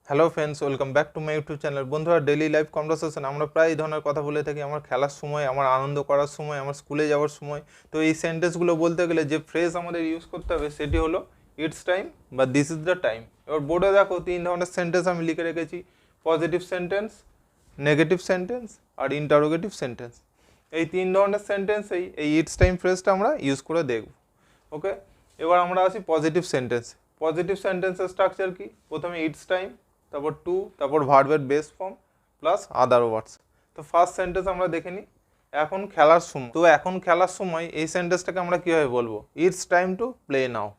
Hello friends, welcome back to my YouTube channel. বন্ধুরা, daily life conversation আমরা প্রায় এই ধরনের কথা বলে থাকি। আমার খেলার সময়, আমার আনন্দ করার সময়, আমার স্কুলে যাওয়ার সময়। তো এই সেন্টেন্সগুলো বলতে গেলে যে ফ্রেজ আমাদের ইউজ করতে হবে সেটি হলো ইটস টাইম বা দিস ইজ দ্য টাইম। এবার বোর্ডে দেখো তিন ধরনের সেন্টেন্স আমি লিখে রেখেছি: পজিটিভ সেন্টেন্স, নেগেটিভ সেন্টেন্স আর ইন্টারোগেটিভ সেন্টেন্স। এই তিন ধরনের সেন্টেন্সেই এই ইটস টাইম ফ্রেজটা আমরা ইউজ করে দেখব। ওকে, এবার আমরা আসি পজিটিভ সেন্টেন্স। পজিটিভ সেন্টেন্সের স্ট্রাকচার কি? প্রথমে ইটস টাইম, তারপর টু, তারপর ভার্বের বেস ফর্ম প্লাস আদার ওয়ার্ডস। তো ফার্স্ট সেন্টেন্স আমরা দেখে নিই, এখন খেলার সময়। তো এখন খেলার সময় এই সেন্টেন্সটাকে আমরা কীভাবে বলবো? It's time to play now.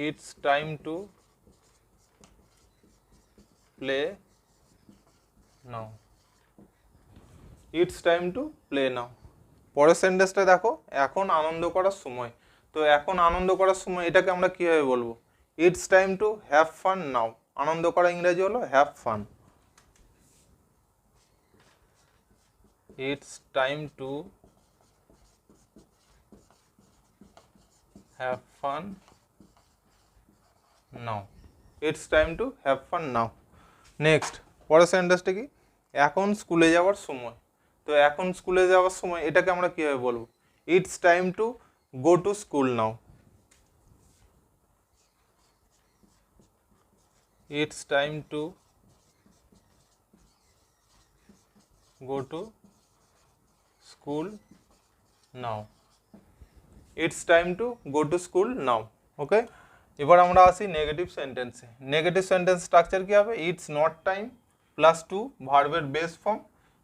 It's time to play now. It's time to play নাও। পরের সেন্টেন্সটা দেখো, এখন আনন্দ করার সময়। তো এখন আনন্দ করার সময় এটাকে আমরা কীভাবে বলবো? It's time to have fun now. আনন্দ করা ইংরেজি হলো have fun. It's time to have fun now. It's time to have fun now. Next, পরের সেন্টেন্সটা কি? এখন স্কুলে যাওয়ার সময়। তো এখন স্কুলে যাওয়ার সময় এটাকে আমরা কীভাবে বলবো? It's time to go to school now. It's time to go to school now. It's time to go to school now. Okay, এবার আমরা আসি নেগেটিভ সেন্টেন্সে। নেগেটিভ সেন্টেন্স স্ট্রাকচার কী হবে? It's not time plus to ভার্বের base form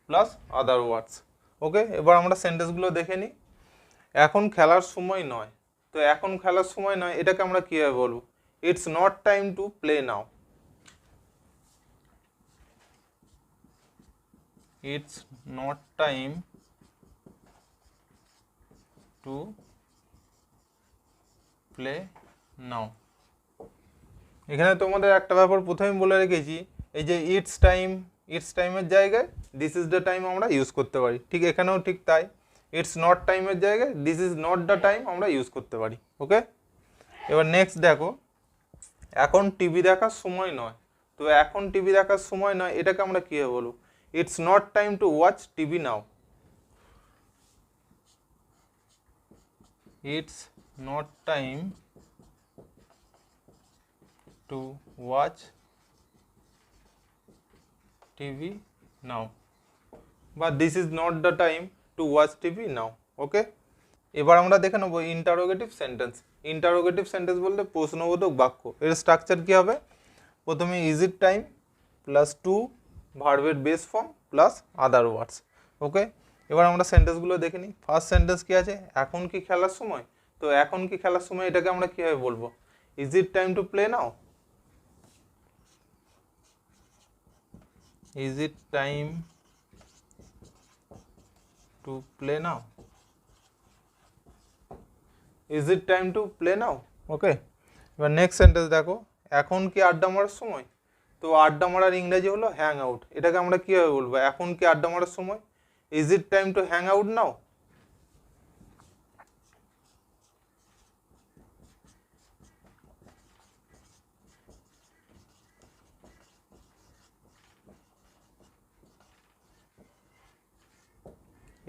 plus other words. Okay, এবার আমরা সেন্টেন্সগুলো দেখে নিই। এখন খেলার সময় নয়। তো এখন খেলার সময় নয় এটাকে আমরা কীভাবে বলবো? It's not time to play now. It's not time to play নাও। এখানে তোমাদের একটা ব্যাপার প্রথমে বলে রেখেছি, এই যে ইটস টাইম, ইটস টাইমের জায়গায় দিস ইজ দ্য টাইম আমরা ইউজ করতে পারি। ঠিক এখানেও ঠিক তাই, ইটস নট টাইমের জায়গায় this is not the time আমরা ইউজ করতে পারি। ওকে, এবার নেক্সট দেখো, এখন টিভি দেখার সময় নয়। তো এখন টিভি দেখার সময় নয় এটাকে আমরা কীভাবে বলবো? It's not time to watch TV now. It's not time to watch TV now, বা this is not the time to watch TV now. Okay, এবার আমরা দেখে নেবো ইন্টারোগেটিভ সেন্টেন্স। ইন্টারোগেটিভ সেন্টেন্স বলতে প্রশ্নবোধক বাক্য। এর স্ট্রাকচার কী হবে? প্রথমে is it time plus to ভার্বের base form plus other words. Okay, এবার আমরা সেন্টেন্সগুলো দেখে নিই। ফার্স্ট সেন্টেন্স কী আছে? এখন কি খেলার সময়। তো এখন কি খেলার সময় এটাকে আমরা কীভাবে বলবো? Is it time to play now. Is it time to play now? Is it time to play now? ওকে, এবার নেক্সট সেন্টেন্স দেখো, এখন কি আড্ডা মারার সময়। তো আড্ডা মারার ইংরেজি হলো হ্যাং আউট। এটাকে আমরা কীভাবে বলবো? এখন কি আড্ডা মারার সময়। Is it time to hang out now.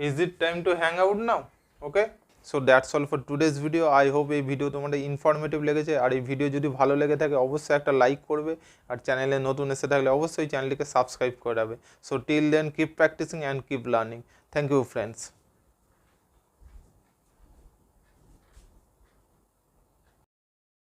Is it time to hang out now? Okay, so that's all for today's video. I hope এই ভিডিও তোমাদের ইনফরমেটিভ লেগেছে। আর এই ভিডিও যদি ভালো লেগে থাকে অবশ্যই একটা লাইক করবে, আর চ্যানেলে নতুন এসে থাকলে অবশ্যই চ্যানেলটিকে সাবস্ক্রাইব করে রাখবে। So till then, keep practising and keep learning. Thank you friends.